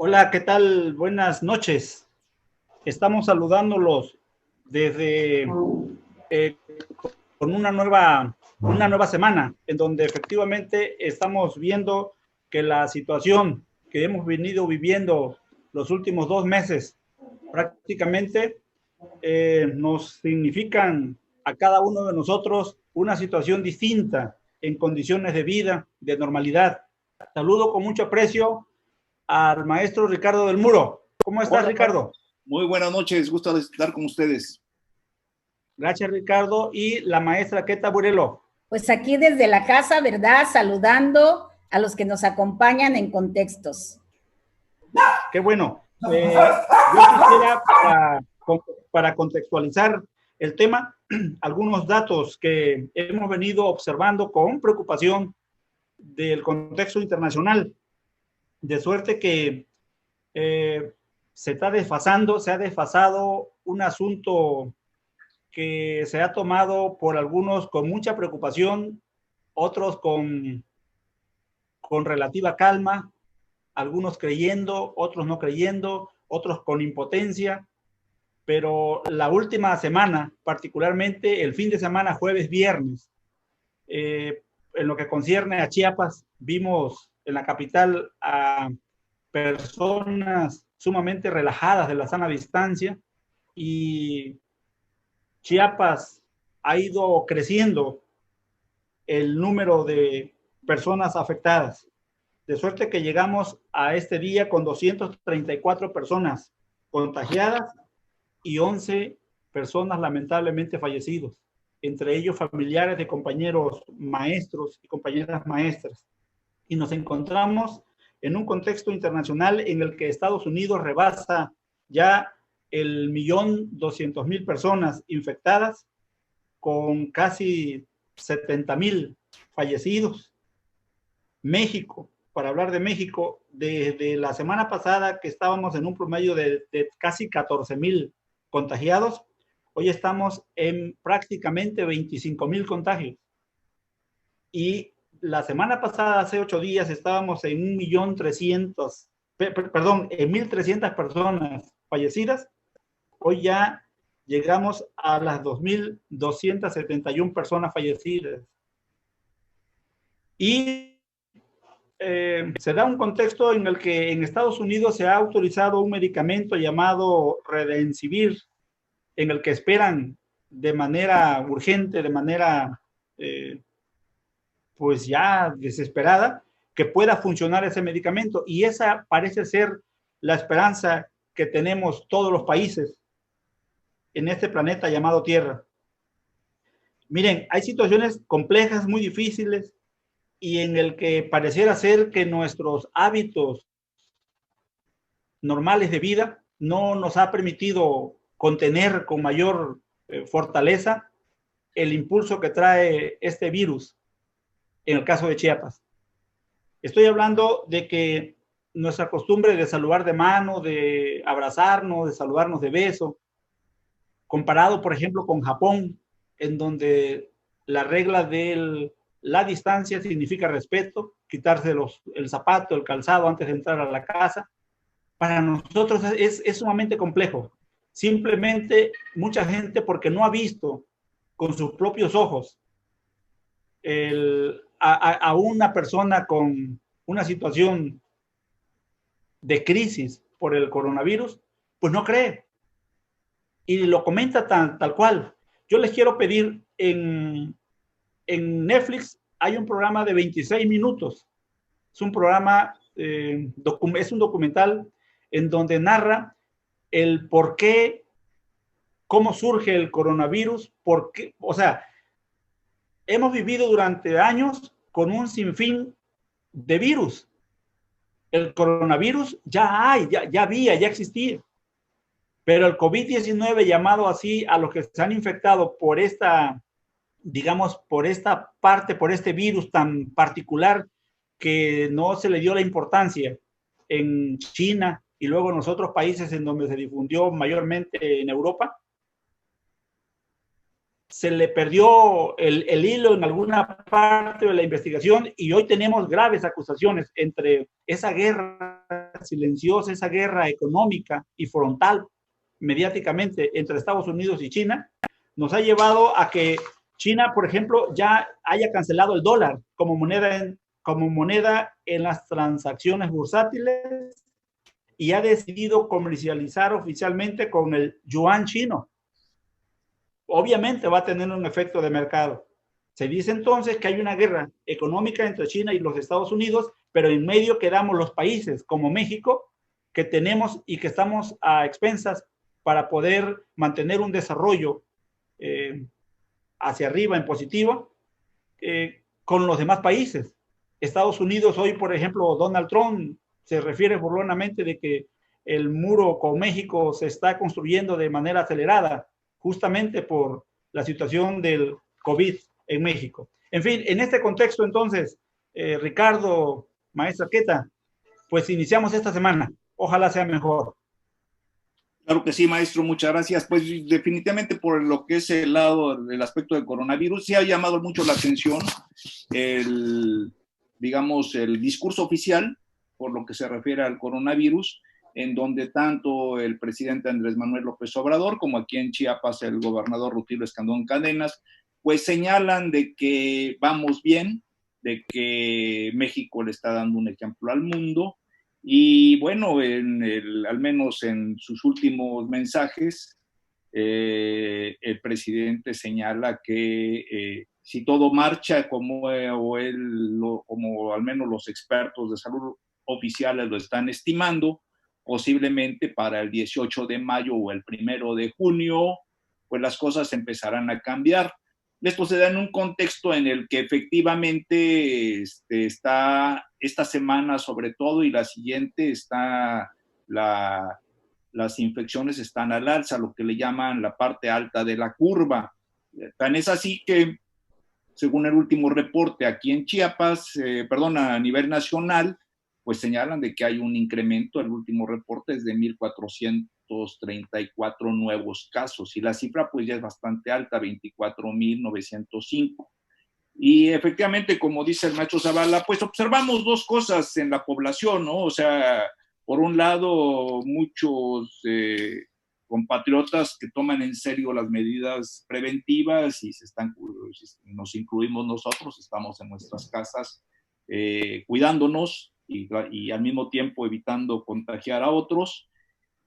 Hola, ¿qué tal? Buenas noches. Estamos saludándolos desde eh, con una nueva semana, en donde efectivamente estamos viendo que la situación que hemos venido viviendo los últimos 2 meses prácticamente nos significan a cada uno de nosotros una situación distinta en condiciones de vida, de normalidad. Saludo con mucho aprecio al maestro Ricardo del Muro. ¿Cómo estás, Hola, Ricardo? muy buenas noches, gusto estar con ustedes. Gracias, Ricardo. Y la maestra Queta Burelo. Pues aquí desde la casa, ¿verdad? Saludando a los que nos acompañan en contextos. Qué bueno. Yo quisiera, para contextualizar el tema, algunos datos que hemos venido observando con preocupación del contexto internacional, de suerte que se ha desfasado un asunto que se ha tomado por algunos con mucha preocupación, otros con relativa calma, algunos creyendo, otros no creyendo, otros con impotencia, pero la última semana, particularmente el fin de semana, jueves, viernes, en lo que concierne a Chiapas, vimos en la capital a personas sumamente relajadas de la sana distancia y Chiapas ha ido creciendo el número de personas afectadas, de suerte que llegamos a este día con 234 personas contagiadas y 11 personas lamentablemente fallecidos, entre ellos familiares de compañeros maestros y compañeras maestras. Y nos encontramos en un contexto internacional en el que Estados Unidos rebasa ya el 1.200.000 personas infectadas, con casi 70.000 fallecidos. México, para hablar de México, desde la semana pasada que estábamos en un promedio de casi 14.000 contagiados, hoy estamos en prácticamente 25.000 contagios. Y la semana pasada, hace 8 días, estábamos en 1.300.000 personas fallecidas. Hoy ya llegamos a las 2.271 personas fallecidas. Y se da un contexto en el que en Estados Unidos se ha autorizado un medicamento llamado Remdesivir, en el que esperan de manera urgente, de manera pues ya desesperada, que pueda funcionar ese medicamento. Y esa parece ser la esperanza que tenemos todos los países en este planeta llamado Tierra. Miren, hay situaciones complejas, muy difíciles, y en el que pareciera ser que nuestros hábitos normales de vida no nos ha permitido contener con mayor fortaleza el impulso que trae este virus en el caso de Chiapas. Estoy hablando de que nuestra costumbre de saludar de mano, de abrazarnos, de saludarnos de beso, comparado, por ejemplo, con Japón, en donde la regla de la distancia significa respeto, quitarse el zapato, el calzado antes de entrar a la casa. Para nosotros es sumamente complejo. Simplemente mucha gente, porque no ha visto con sus propios ojos a una persona con una situación de crisis por el coronavirus, pues no cree. Y lo comenta tal cual. Yo les quiero pedir, en Netflix hay un programa de 26 minutos. Es un programa, es un documental en donde narra el por qué, cómo surge el coronavirus, por qué, o sea, hemos vivido durante años con un sinfín de virus. El coronavirus ya hay, ya había, ya existía. Pero el COVID-19, llamado así a los que se han infectado por esta, digamos, por esta parte, por este virus tan particular que no se le dio la importancia en China y luego en los otros países en donde se difundió mayormente en Europa, se le perdió el hilo en alguna parte de la investigación y hoy tenemos graves acusaciones entre esa guerra silenciosa, esa guerra económica y frontal mediáticamente entre Estados Unidos y China, nos ha llevado a que China, por ejemplo, ya haya cancelado el dólar como moneda en las transacciones bursátiles y ha decidido comercializar oficialmente con el yuan chino. Obviamente va a tener un efecto de mercado. Se dice entonces que hay una guerra económica entre China y los Estados Unidos, pero en medio quedamos los países como México, que tenemos y que estamos a expensas para poder mantener un desarrollo hacia arriba en positivo con los demás países. Estados Unidos hoy, por ejemplo, Donald Trump se refiere burlonamente de que el muro con México se está construyendo de manera acelerada, justamente por la situación del COVID en México. En fin, en este contexto, entonces, Ricardo, maestra Queta, pues iniciamos esta semana. Ojalá sea mejor. Claro que sí, maestro, muchas gracias. Pues definitivamente por lo que es el lado del aspecto del coronavirus, sí ha llamado mucho la atención digamos, el discurso oficial por lo que se refiere al coronavirus, en donde tanto el presidente Andrés Manuel López Obrador como aquí en Chiapas el gobernador Rutilio Escandón Cadenas, pues señalan de que vamos bien, de que México le está dando un ejemplo al mundo. Y bueno, al menos en sus últimos mensajes, el presidente señala que si todo marcha como al menos los expertos de salud oficiales lo están estimando, posiblemente para el 18 de mayo o el 1 de junio, pues las cosas empezarán a cambiar. Esto se da en un contexto en el que efectivamente está esta semana sobre todo y la siguiente las infecciones están al alza, lo que le llaman la parte alta de la curva. Tan es así que, según el último reporte aquí en Chiapas, a nivel nacional, pues señalan de que hay un incremento, el último reporte es de 1,434 nuevos casos y la cifra pues ya es bastante alta, 24,905. Y efectivamente, como dice el maestro Zavala, pues observamos dos cosas en la población, ¿no? O sea, por un lado, muchos compatriotas que toman en serio las medidas preventivas y nos incluimos nosotros, estamos en nuestras casas cuidándonos y al mismo tiempo evitando contagiar a otros.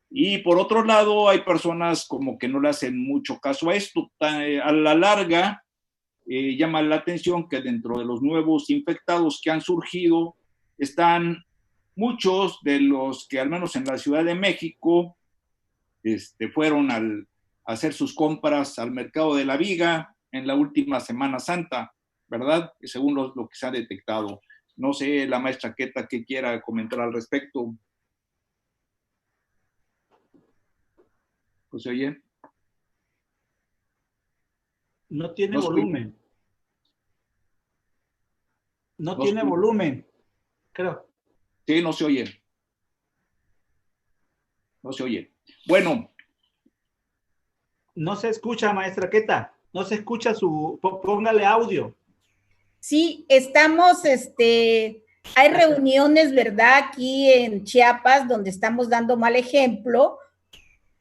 Y por otro lado, hay personas como que no le hacen mucho caso a esto. A la larga, llama la atención que dentro de los nuevos infectados que han surgido están muchos de los que al menos en la Ciudad de México fueron a hacer sus compras al mercado de la Viga en la última Semana Santa, ¿verdad? Según lo que se ha detectado. No sé, la maestra Queta, ¿qué quiera comentar al respecto? ¿Se oye? No tiene volumen. No tiene oye. volumen, creo. Sí, no se oye. No se oye. Bueno. No se escucha, maestra Queta. No se escucha póngale audio. Sí, estamos, hay reuniones, ¿verdad? Aquí en Chiapas donde estamos dando mal ejemplo.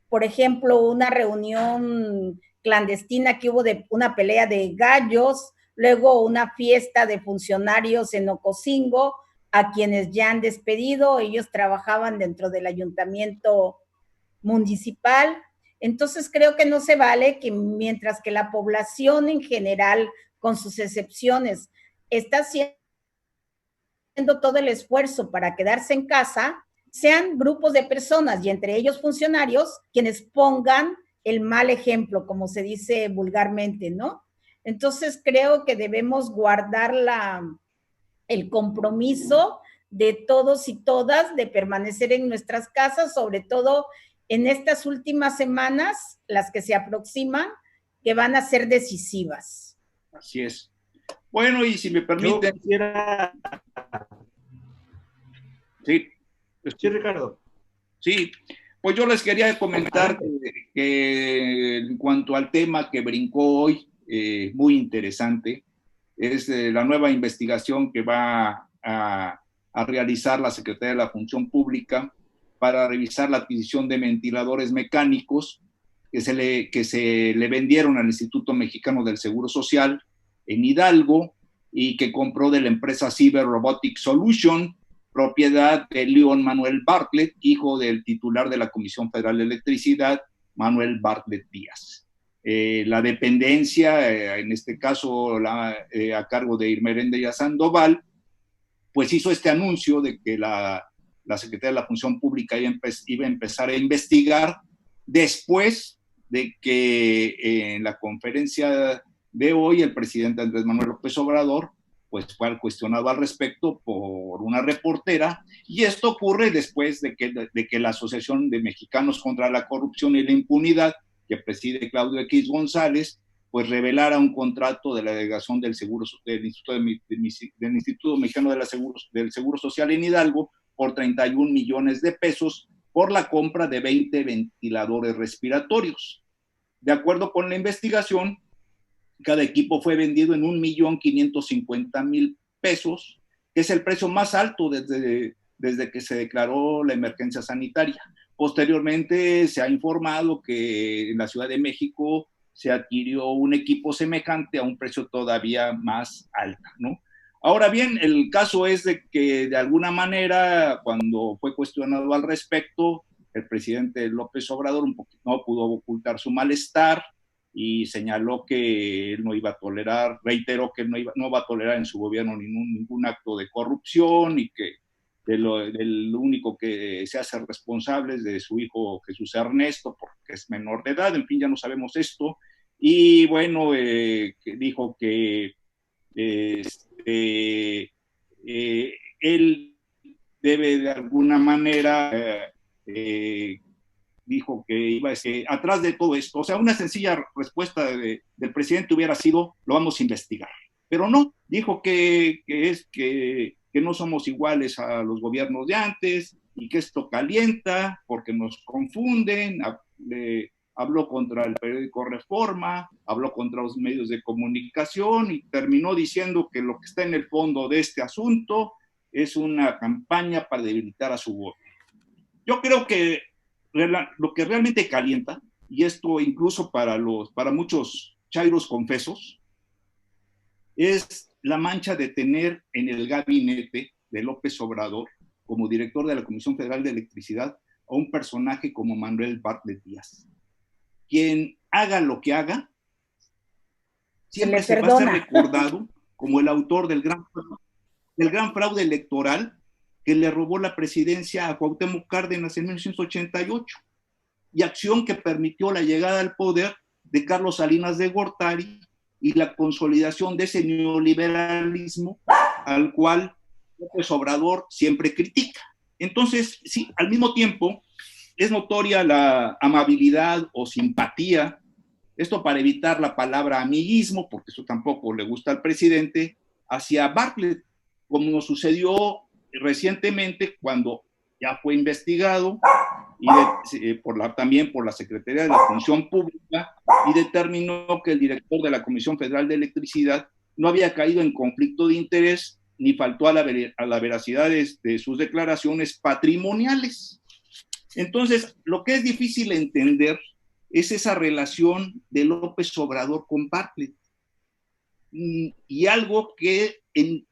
Por ejemplo, una reunión clandestina que hubo de una pelea de gallos, luego una fiesta de funcionarios en Ocosingo, a quienes ya han despedido, ellos trabajaban dentro del ayuntamiento municipal. Entonces creo que no se vale que mientras que la población en general, con sus excepciones, está haciendo todo el esfuerzo para quedarse en casa, sean grupos de personas y entre ellos funcionarios quienes pongan el mal ejemplo, como se dice vulgarmente, ¿no? Entonces creo que debemos guardar el compromiso de todos y todas de permanecer en nuestras casas, sobre todo en estas últimas semanas, las que se aproximan, que van a ser decisivas. Así es. Bueno, y si me permiten... Sí. Sí, Ricardo. Sí, pues yo les quería comentar que en cuanto al tema que brincó hoy muy interesante. Es la nueva investigación que va a realizar la Secretaría de la Función Pública para revisar la adquisición de ventiladores mecánicos que se le vendieron al Instituto Mexicano del Seguro Social en Hidalgo y que compró de la empresa Cyber Robotic Solution, propiedad de Leon Manuel Bartlett, hijo del titular de la Comisión Federal de Electricidad, Manuel Bartlett Díaz. La dependencia, en este caso a cargo de Irmeréndez Sandoval, pues hizo este anuncio de que la Secretaría de la Función Pública iba a empezar a investigar después de que en la conferencia de hoy el presidente Andrés Manuel López Obrador pues fue cuestionado al respecto por una reportera, y esto ocurre después de que la Asociación de Mexicanos contra la Corrupción y la Impunidad, que preside Claudio X González, pues revelara un contrato de la delegación del Instituto Mexicano del Seguro Social en Hidalgo por 31 millones de pesos por la compra de 20 ventiladores respiratorios. De acuerdo con la investigación, cada equipo fue vendido en 1.550.000 pesos, que es el precio más alto desde que se declaró la emergencia sanitaria. Posteriormente se ha informado que en la Ciudad de México se adquirió un equipo semejante a un precio todavía más alto, ¿no? Ahora bien, el caso es de que de alguna manera, cuando fue cuestionado al respecto, el presidente López Obrador no pudo ocultar su malestar y señaló que él no iba a tolerar, reiteró que no va a tolerar en su gobierno ningún acto de corrupción, y que del único que se hace responsable es de su hijo Jesús Ernesto, porque es menor de edad. En fin, ya no sabemos esto. Y bueno, que dijo que él debe de alguna manera, dijo que iba a ser atrás de todo esto. O sea, una sencilla respuesta del presidente hubiera sido: lo vamos a investigar. Pero no, dijo que no somos iguales a los gobiernos de antes y que esto calienta porque nos confunden. Habló contra el periódico Reforma, habló contra los medios de comunicación y terminó diciendo que lo que está en el fondo de este asunto es una campaña para debilitar a su gobierno. Yo creo que lo que realmente calienta, y esto incluso para muchos chairos confesos, es la mancha de tener en el gabinete de López Obrador, como director de la Comisión Federal de Electricidad, a un personaje como Manuel Bartlett Díaz. Quien haga lo que haga, siempre se va a ser recordado como el autor del gran fraude electoral que le robó la presidencia a Cuauhtémoc Cárdenas en 1988, y acción que permitió la llegada al poder de Carlos Salinas de Gortari y la consolidación de ese neoliberalismo al cual López Obrador siempre critica. Entonces, sí, al mismo tiempo, es notoria la amabilidad o simpatía, esto para evitar la palabra amiguismo, porque eso tampoco le gusta al presidente, hacia Bartlett, como sucedió recientemente cuando ya fue investigado también por la Secretaría de la Función Pública, y determinó que el director de la Comisión Federal de Electricidad no había caído en conflicto de interés ni faltó a la veracidad de sus declaraciones patrimoniales. Entonces, lo que es difícil entender es esa relación de López Obrador con Bartlett, y algo que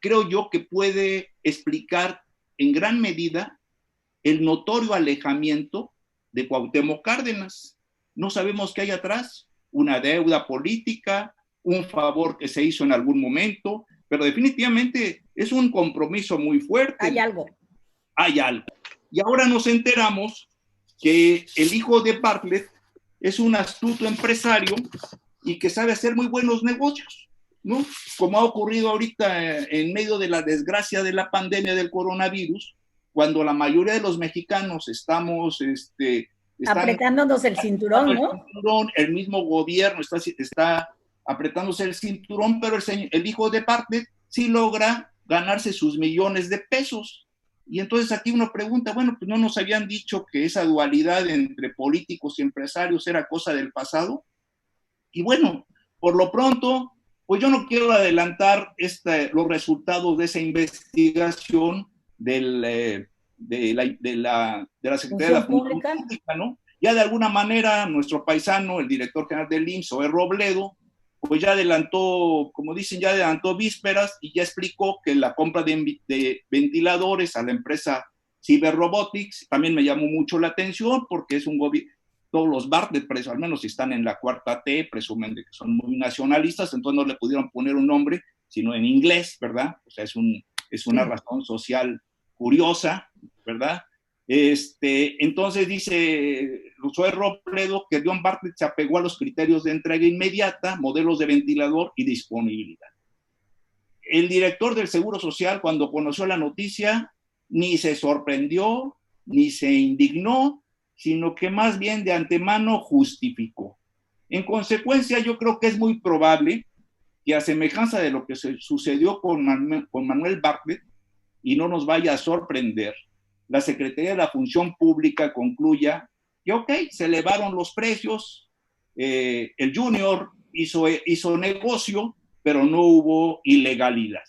creo yo que puede explicar en gran medida el notorio alejamiento de Cuauhtémoc Cárdenas. No sabemos qué hay atrás, una deuda política, un favor que se hizo en algún momento, pero definitivamente es un compromiso muy fuerte. Hay algo. Y ahora nos enteramos que el hijo de Bartlett es un astuto empresario y que sabe hacer muy buenos negocios, ¿no? Como ha ocurrido ahorita en medio de la desgracia de la pandemia del coronavirus, cuando la mayoría de los mexicanos estamos apretándonos el cinturón, ¿no? El mismo gobierno está apretándose el cinturón, pero el hijo de Bartlett sí logra ganarse sus millones de pesos. Y entonces aquí uno pregunta, bueno, pues no nos habían dicho que esa dualidad entre políticos y empresarios era cosa del pasado. Y bueno, Por lo pronto, pues yo no quiero adelantar los resultados de esa investigación de la Secretaría de la Función Pública, ¿no? Ya de alguna manera, nuestro paisano, el director general del IMSS, Zoé Robledo, pues ya adelantó, como dicen, ya adelantó vísperas y ya explicó que la compra de ventiladores a la empresa Cyber Robotics también me llamó mucho la atención porque es un gobierno, todos los Bartlett, al menos si están en la cuarta T, presumen de que son muy nacionalistas, entonces no le pudieron poner un nombre, sino en inglés, ¿verdad? O sea, es una razón social curiosa, ¿verdad? Entonces dice Zoé Robledo que John Bartlett se apegó a los criterios de entrega inmediata, modelos de ventilador y disponibilidad. El director del Seguro Social, cuando conoció la noticia, ni se sorprendió, ni se indignó, sino que más bien de antemano justificó. En consecuencia, yo creo que es muy probable que a semejanza de lo que sucedió con Manuel Bartlett, y no nos vaya a sorprender, la Secretaría de la Función Pública concluya que, ok, se elevaron los precios, el Junior hizo negocio, pero no hubo ilegalidad.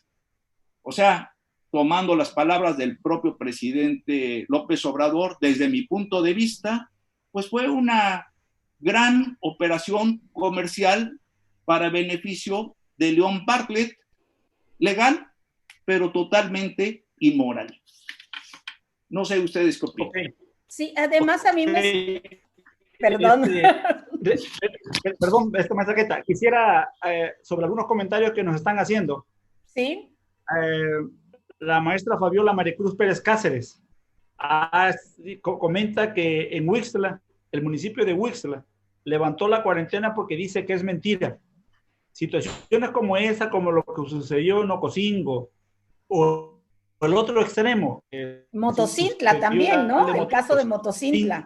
O sea, tomando las palabras del propio presidente López Obrador, desde mi punto de vista, pues fue una gran operación comercial para beneficio de León Bartlett, legal, pero totalmente inmoral. No sé ustedes qué opinan. Okay. Sí, además a mí me... Perdón. Perdón, maestra Queta, quisiera sobre algunos comentarios que nos están haciendo. Sí. La maestra Fabiola Maricruz Pérez Cáceres comenta que en Huixtla, el municipio de Huixtla, levantó la cuarentena porque dice que es mentira. Situaciones como esa, como lo que sucedió en Ocosingo, o el otro extremo. Motocintla también, ¿no? El caso de Motocintla.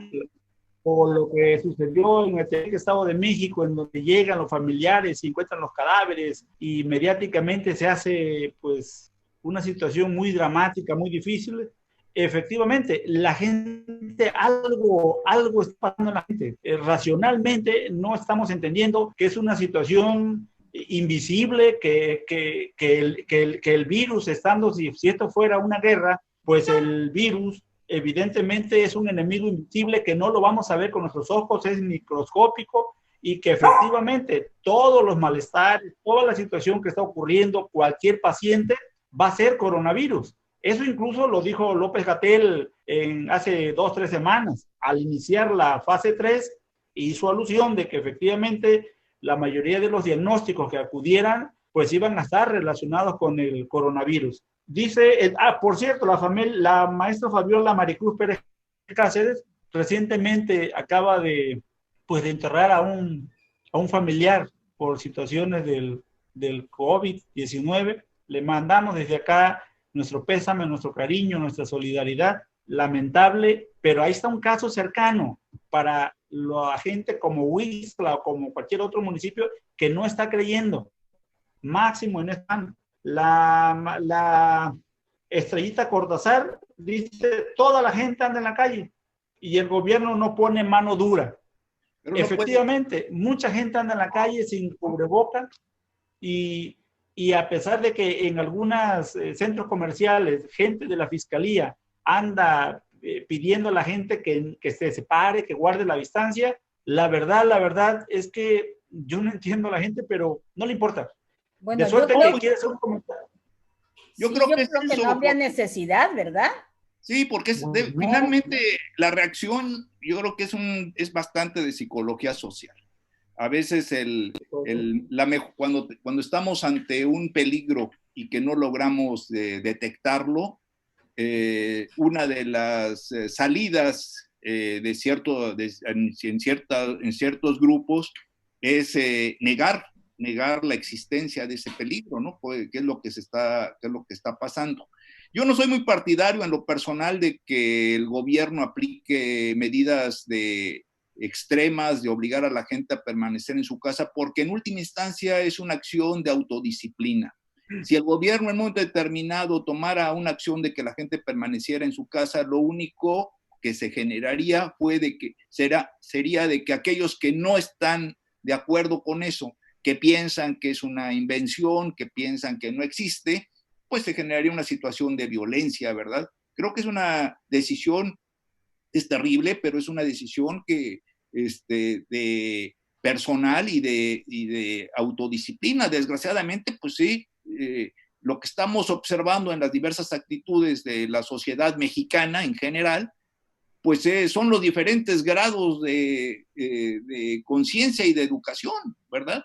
O lo que sucedió en el Estado de México, en donde llegan los familiares y encuentran los cadáveres y mediáticamente se hace, pues, una situación muy dramática, muy difícil. Efectivamente, la gente, algo está pasando en la gente. Racionalmente no estamos entendiendo que es una situación invisible, que el virus, estando, si esto fuera una guerra, pues el virus evidentemente es un enemigo invisible que no lo vamos a ver con nuestros ojos, es microscópico, y que efectivamente todos los malestares, toda la situación que está ocurriendo, cualquier paciente va a ser coronavirus. Eso incluso lo dijo López-Gatell hace 2 o 3 semanas, al iniciar la fase 3, hizo alusión de que efectivamente la mayoría de los diagnósticos que acudieran, pues iban a estar relacionados con el coronavirus. Dice, por cierto, la maestra Fabiola Maricruz Pérez Cáceres recientemente acaba de enterrar a un familiar por situaciones del COVID-19. Le mandamos desde acá nuestro pésame, nuestro cariño, nuestra solidaridad. Lamentable, pero ahí está un caso cercano para la gente como Huixtla o como cualquier otro municipio que no está creyendo. Máximo en esta. La Estrellita Cortázar dice, toda la gente anda en la calle y el gobierno no pone mano dura. Pero efectivamente, mucha gente anda en la calle sin cubrebocas y a pesar de que en algunos centros comerciales, gente de la fiscalía anda pidiendo a la gente que se separe, que guarde la distancia, la verdad es que yo no entiendo a la gente, pero no le importa. Bueno, de suerte que quiere hacer un comentario. Yo creo que no habría necesidad, ¿verdad? Sí, porque finalmente la reacción, yo creo que es bastante de psicología social. A veces cuando estamos ante un peligro y que no logramos detectarlo, una de las salidas en ciertos grupos es negar la existencia de ese peligro, ¿no? ¿Qué es lo que está pasando? Yo no soy muy partidario en lo personal de que el gobierno aplique medidas extremas de obligar a la gente a permanecer en su casa, porque en última instancia es una acción de autodisciplina. Si el gobierno en un momento determinado tomara una acción de que la gente permaneciera en su casa, lo único que se generaría sería de que aquellos que no están de acuerdo con eso, que piensan que es una invención, que piensan que no existe, pues se generaría una situación de violencia, ¿verdad? Creo que es una decisión, es terrible, pero es una decisión que, de personal y de autodisciplina. Desgraciadamente, pues sí, lo que estamos observando en las diversas actitudes de la sociedad mexicana en general, pues son los diferentes grados de conciencia y de educación, ¿verdad?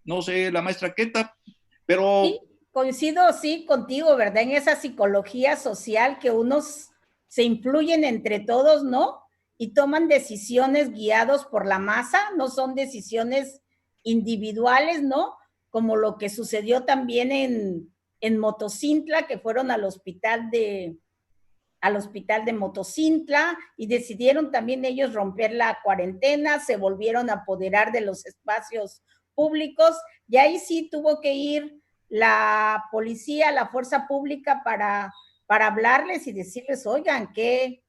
No sé, la maestra Queta, pero... Sí, coincido, sí, contigo, ¿verdad? En esa psicología social que unos se influyen entre todos, ¿no? Y toman decisiones guiados por la masa, no son decisiones individuales, ¿no? Como lo que sucedió también en Motocintla, que fueron al hospital de Motocintla y decidieron también ellos romper la cuarentena, se volvieron a apoderar de los espacios públicos y ahí sí tuvo que ir la policía, la fuerza pública para hablarles y decirles, oigan, ¿qué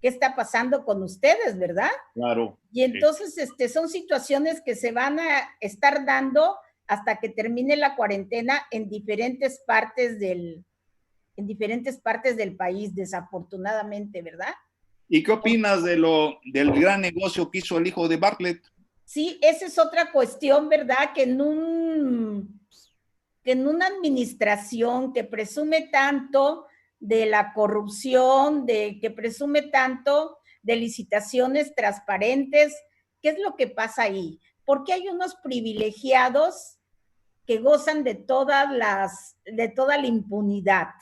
está pasando con ustedes, verdad? Claro. Y entonces son situaciones que se van a estar dando hasta que termine la cuarentena en diferentes partes del país, desafortunadamente, ¿verdad? ¿Y qué opinas del gran negocio que hizo el hijo de Bartlett? Sí, esa es otra cuestión, ¿verdad? Que en una administración que presume tanto de la corrupción, que presume tanto de licitaciones transparentes, ¿qué es lo que pasa ahí? Porque hay unos privilegiados que gozan de toda la impunidad,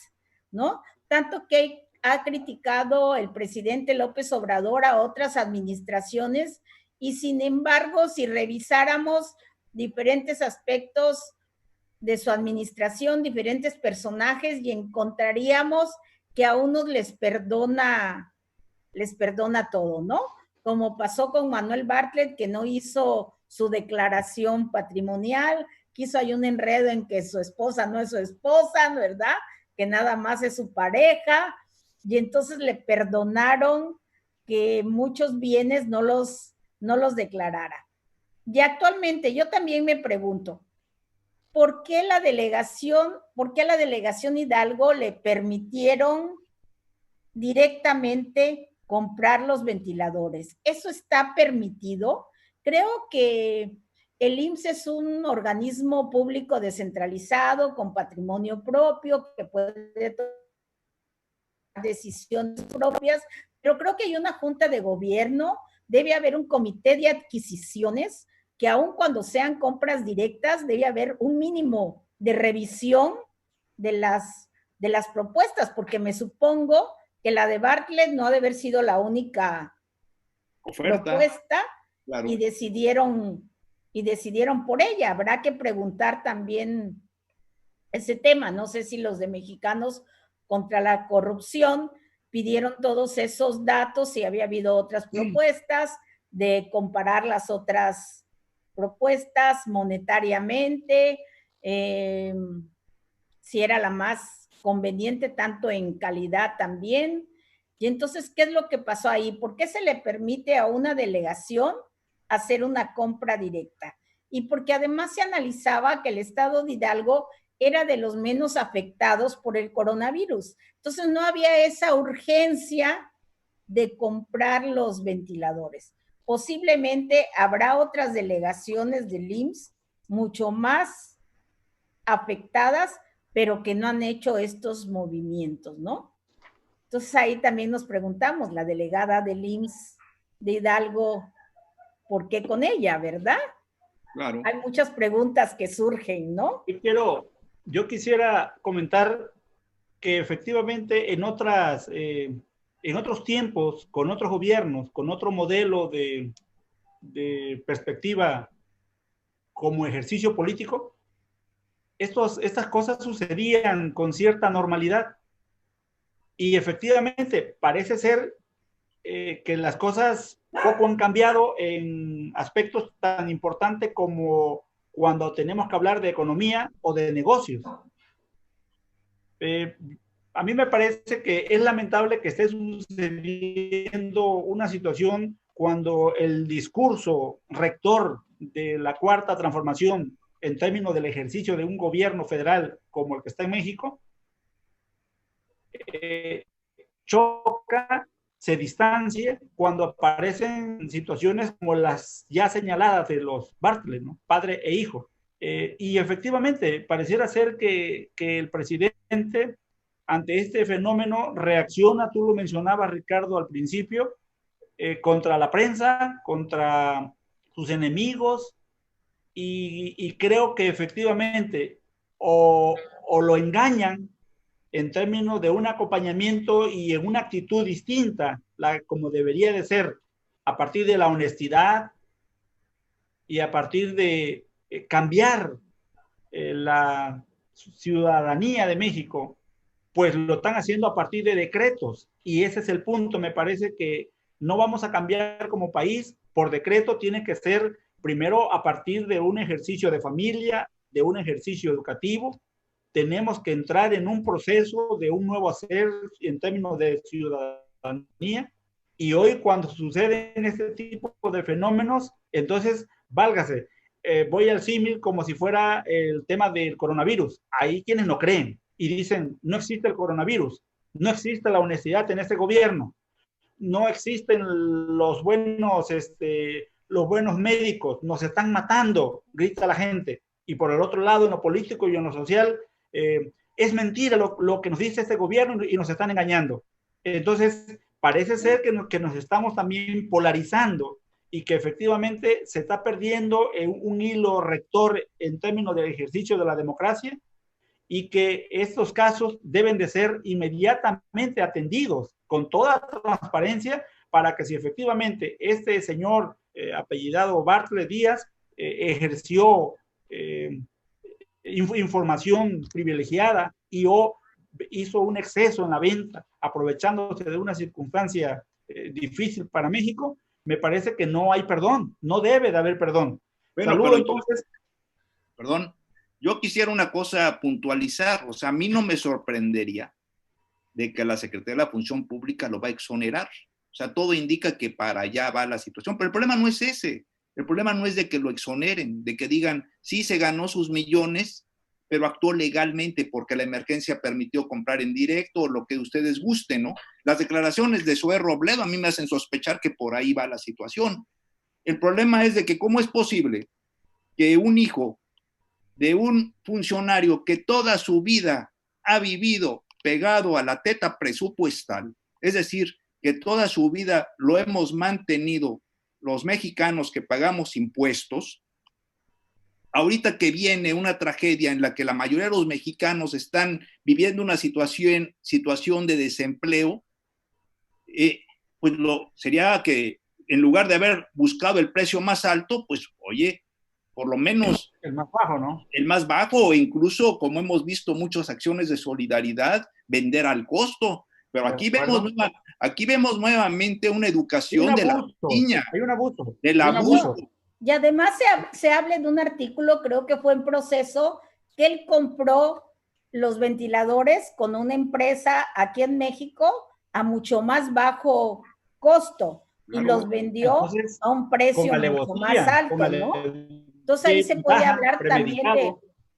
¿no? Tanto que ha criticado el presidente López Obrador a otras administraciones y sin embargo, si revisáramos diferentes aspectos de su administración, diferentes personajes, y encontraríamos que a unos les perdona todo, ¿no? Como pasó con Manuel Bartlett, que no hizo su declaración patrimonial, quiso hay un enredo en que su esposa no es su esposa, ¿verdad? Que nada más es su pareja, y entonces le perdonaron que muchos bienes no los declarara. Y actualmente yo también me pregunto, ¿por qué a la delegación Hidalgo le permitieron directamente comprar los ventiladores? ¿Eso está permitido? Creo que el IMSS es un organismo público descentralizado, con patrimonio propio, que puede tomar decisiones propias, pero creo que hay una junta de gobierno, debe haber un comité de adquisiciones, que aun cuando sean compras directas, debe haber un mínimo de revisión de las propuestas, porque me supongo que la de Bartlett no ha de haber sido la única propuesta, claro. y decidieron por ella. Habrá que preguntar también ese tema. No sé si los de Mexicanos contra la Corrupción pidieron todos esos datos, si había habido otras propuestas, de comparar las otras propuestas monetariamente, si era la más conveniente, tanto en calidad también. Y entonces, ¿qué es lo que pasó ahí? ¿Por qué se le permite a una delegación hacer una compra directa? Y porque además se analizaba que el estado de Hidalgo era de los menos afectados por el coronavirus. Entonces, no había esa urgencia de comprar los ventiladores. Posiblemente habrá otras delegaciones del IMSS mucho más afectadas, pero que no han hecho estos movimientos, ¿no? Entonces ahí también nos preguntamos, la delegada del IMSS de Hidalgo, ¿por qué con ella, verdad? Claro. Hay muchas preguntas que surgen, ¿no? Yo quisiera comentar que efectivamente en otros tiempos, con otros gobiernos, con otro modelo de perspectiva como ejercicio político, estas cosas sucedían con cierta normalidad. Y efectivamente parece ser que las cosas poco han cambiado en aspectos tan importantes como cuando tenemos que hablar de economía o de negocios. A mí me parece que es lamentable que esté sucediendo una situación cuando el discurso rector de la cuarta transformación en términos del ejercicio de un gobierno federal como el que está en México, choca, se distancia cuando aparecen situaciones como las ya señaladas de los Bartlett, ¿no? Padre e hijo. Y efectivamente, pareciera ser que el presidente ante este fenómeno reacciona, tú lo mencionabas, Ricardo, al principio, contra la prensa, contra sus enemigos, y creo que efectivamente o lo engañan en términos de un acompañamiento y en una actitud distinta, como debería de ser, a partir de la honestidad y a partir de cambiar la ciudadanía de México, pues lo están haciendo a partir de decretos. Y ese es el punto. Me parece que no vamos a cambiar como país por decreto, tiene que ser primero a partir de un ejercicio de familia, de un ejercicio educativo. Tenemos que entrar en un proceso de un nuevo hacer en términos de ciudadanía. Y hoy cuando suceden este tipo de fenómenos, entonces, válgase, voy al símil como si fuera el tema del coronavirus. Hay quienes no creen y dicen, no existe el coronavirus, no existe la honestidad en este gobierno, no existen los buenos médicos, nos están matando, grita la gente. Y por el otro lado, en lo político y en lo social, es mentira lo que nos dice este gobierno y nos están engañando. Entonces, parece ser que nos estamos también polarizando y que efectivamente se está perdiendo un hilo rector en términos del ejercicio de la democracia, y que estos casos deben de ser inmediatamente atendidos con toda transparencia para que si efectivamente este señor apellidado Bartlett Díaz ejerció información privilegiada y o hizo un exceso en la venta aprovechándose de una circunstancia difícil para México, me parece que no hay perdón, no debe de haber perdón. Bueno, Saludo entonces. Perdón, yo quisiera una cosa puntualizar, o sea, a mí no me sorprendería de que la Secretaría de la Función Pública lo va a exonerar. O sea, todo indica que para allá va la situación, pero el problema no es ese. El problema no es de que lo exoneren, de que digan, sí, se ganó sus millones, pero actuó legalmente porque la emergencia permitió comprar en directo o lo que ustedes gusten, ¿no? Las declaraciones de Zoé Robledo a mí me hacen sospechar que por ahí va la situación. El problema es de que cómo es posible que un hijo de un funcionario que toda su vida ha vivido pegado a la teta presupuestal, es decir, que toda su vida lo hemos mantenido los mexicanos que pagamos impuestos, ahorita que viene una tragedia en la que la mayoría de los mexicanos están viviendo una situación de desempleo, pues sería que en lugar de haber buscado el precio más alto, pues oye, por lo menos el más bajo, ¿no? El más bajo, o incluso, como hemos visto muchas acciones de solidaridad, vender al costo. Pero aquí vemos nuevamente una educación de la niña. Hay un abuso. Del abuso. Y además se habla de un artículo, creo que fue en Proceso, que él compró los ventiladores con una empresa aquí en México a mucho más bajo costo, claro, y los vendió entonces, a un precio mucho más alto, ¿no? Entonces ahí se puede hablar también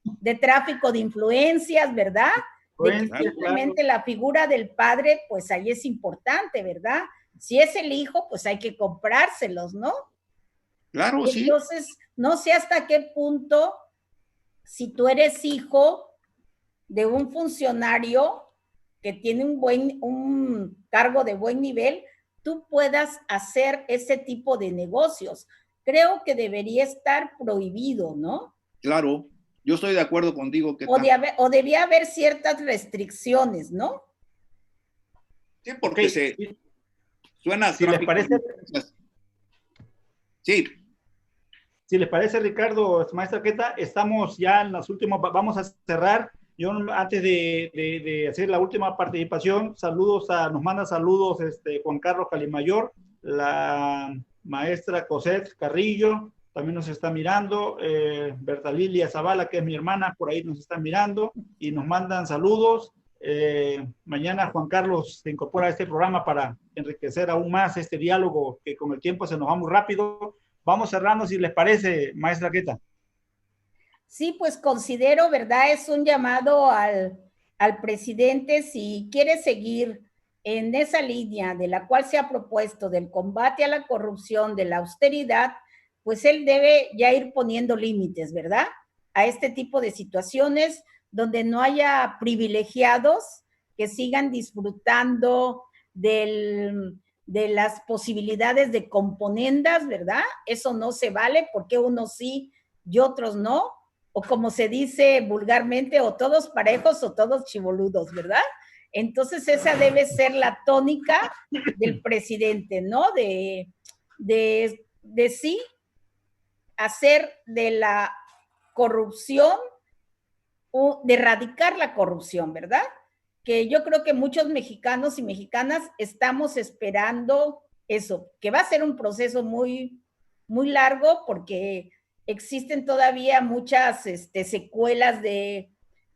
de tráfico de influencias, ¿verdad? De que simplemente claro, la figura del padre, pues ahí es importante, ¿verdad? Si es el hijo, pues hay que comprárselos, ¿no? Claro, sí. Entonces, no sé hasta qué punto, si tú eres hijo de un funcionario que tiene un cargo de buen nivel, tú puedas hacer ese tipo de negocios. Creo que debería estar prohibido, ¿no? Claro, yo estoy de acuerdo contigo. Que o debía haber ciertas restricciones, ¿no? Sí, porque suena... Si les parece... Sí. Si les parece, Ricardo, maestra Queta, estamos ya en las últimas, vamos a cerrar. Yo antes de hacer la última participación, nos manda saludos Juan Carlos Calimayor, la maestra Cosette Carrillo, también nos está mirando, Berta Lilia Zavala, que es mi hermana, por ahí nos está mirando y nos mandan saludos. Mañana Juan Carlos se incorpora a este programa para enriquecer aún más este diálogo que con el tiempo se nos va muy rápido. vamos cerrando, si les parece, maestra Queta. Sí, pues considero, ¿verdad? Es un llamado al presidente, si quiere seguir en esa línea de la cual se ha propuesto del combate a la corrupción, de la austeridad, pues él debe ya ir poniendo límites, ¿verdad? A este tipo de situaciones donde no haya privilegiados que sigan disfrutando de las posibilidades de componendas, ¿verdad? Eso no se vale, porque unos sí y otros no, o como se dice vulgarmente, o todos parejos o todos chivoludos, ¿verdad? Entonces esa debe ser la tónica del presidente, ¿no? De sí hacer de la corrupción, de erradicar la corrupción, ¿verdad? Que yo creo que muchos mexicanos y mexicanas estamos esperando eso, que va a ser un proceso muy, muy largo porque existen todavía muchas secuelas de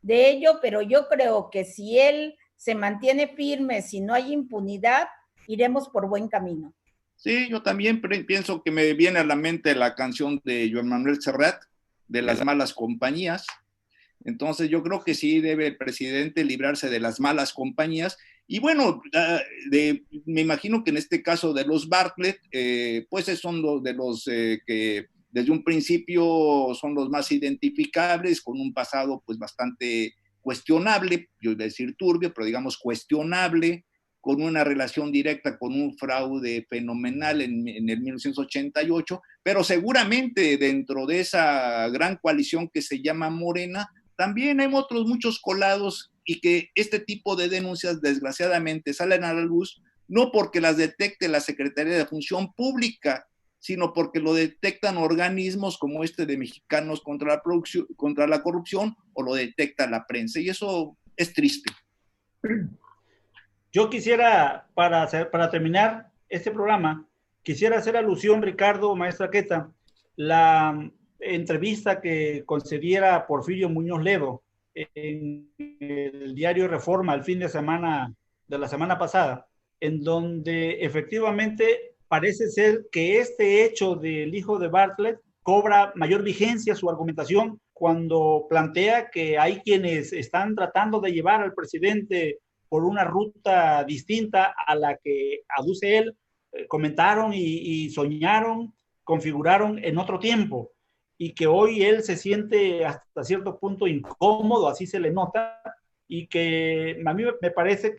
ello, pero yo creo que si él se mantiene firme, si no hay impunidad, iremos por buen camino. Sí, yo también pienso que me viene a la mente la canción de Joan Manuel Serrat, de las malas compañías. Entonces yo creo que sí debe el presidente librarse de las malas compañías. Y bueno, me imagino que en este caso de los Bartlett, pues son de los que desde un principio son los más identificables, con un pasado pues bastante cuestionable, yo iba a decir turbio, pero digamos cuestionable, con una relación directa con un fraude fenomenal en el 1988, pero seguramente dentro de esa gran coalición que se llama Morena, también hay otros muchos colados y que este tipo de denuncias desgraciadamente salen a la luz, no porque las detecte la Secretaría de Función Pública, sino porque lo detectan organismos como este de Mexicanos contra la Corrupción, o lo detecta la prensa, y eso es triste. Yo quisiera, para terminar este programa, quisiera hacer alusión, Ricardo, maestra Queta, la entrevista que concediera Porfirio Muñoz Ledo en el diario Reforma el fin de semana de la semana pasada, en donde efectivamente parece ser que este hecho del hijo de Bartlett cobra mayor vigencia su argumentación cuando plantea que hay quienes están tratando de llevar al presidente por una ruta distinta a la que aduce él, comentaron y soñaron, configuraron en otro tiempo, y que hoy él se siente hasta cierto punto incómodo, así se le nota, y que a mí me parece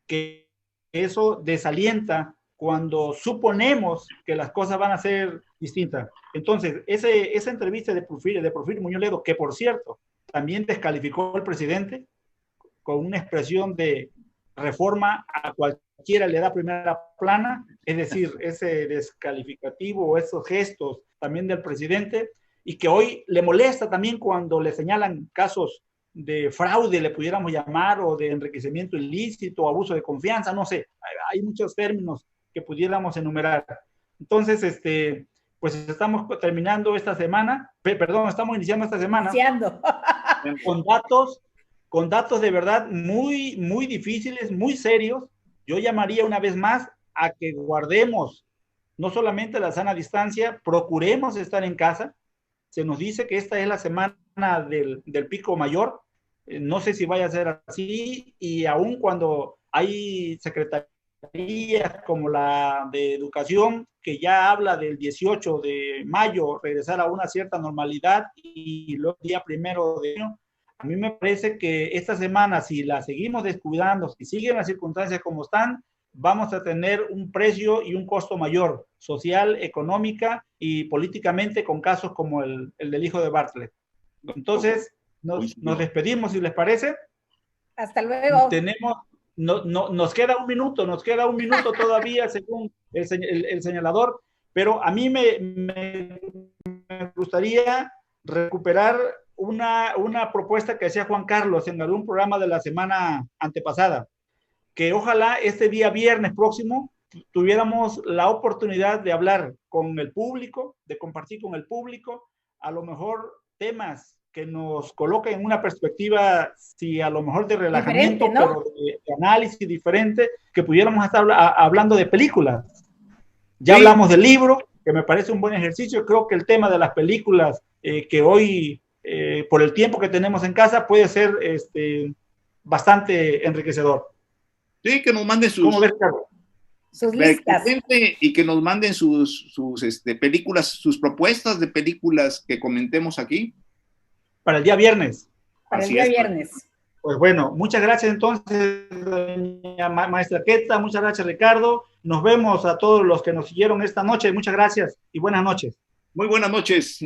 que eso desalienta cuando suponemos que las cosas van a ser distintas. Entonces, esa entrevista de Porfirio Muñoz Ledo, que por cierto, también descalificó al presidente con una expresión de reforma a cualquiera le da primera plana, es decir, ese descalificativo o esos gestos también del presidente, y que hoy le molesta también cuando le señalan casos de fraude, le pudiéramos llamar, o de enriquecimiento ilícito, abuso de confianza, no sé, hay muchos términos que pudiéramos enumerar. Entonces, pues estamos terminando esta semana, estamos iniciando esta semana con datos de verdad muy, muy difíciles, muy serios. Yo llamaría una vez más a que guardemos no solamente la sana distancia, procuremos estar en casa. Se nos dice que esta es la semana del pico mayor, no sé si vaya a ser así, y aún cuando hay secretarías como la de Educación, que ya habla del 18 de mayo regresar a una cierta normalidad, y luego el día 1 de enero, a mí me parece que esta semana, si la seguimos descuidando, si siguen las circunstancias como están, vamos a tener un precio y un costo mayor, social, económica y políticamente, con casos como el del hijo de Bartlett. Entonces, nos despedimos, si les parece. Hasta luego. Nos queda un minuto todavía, según el señalador, pero a mí me gustaría recuperar una propuesta que hacía Juan Carlos en algún programa de la semana antepasada, que ojalá este día viernes próximo tuviéramos la oportunidad de hablar con el público, de compartir con el público, a lo mejor temas que nos coloquen en una perspectiva, si a lo mejor de relajamiento, ¿no? Pero de análisis diferente, que pudiéramos estar hablando de películas. Ya hablamos del libro, que me parece un buen ejercicio. Creo que el tema de las películas que hoy, por el tiempo que tenemos en casa, puede ser bastante enriquecedor. Sí, que nos manden sus... ¿Cómo ves, Carlos? Sus listas. Y que nos manden sus películas, sus propuestas de películas que comentemos aquí. Para el día viernes. Para el día viernes. Pues bueno, muchas gracias entonces, maestra Queta, muchas gracias, Ricardo. Nos vemos a todos los que nos siguieron esta noche. Muchas gracias y buenas noches. Muy buenas noches.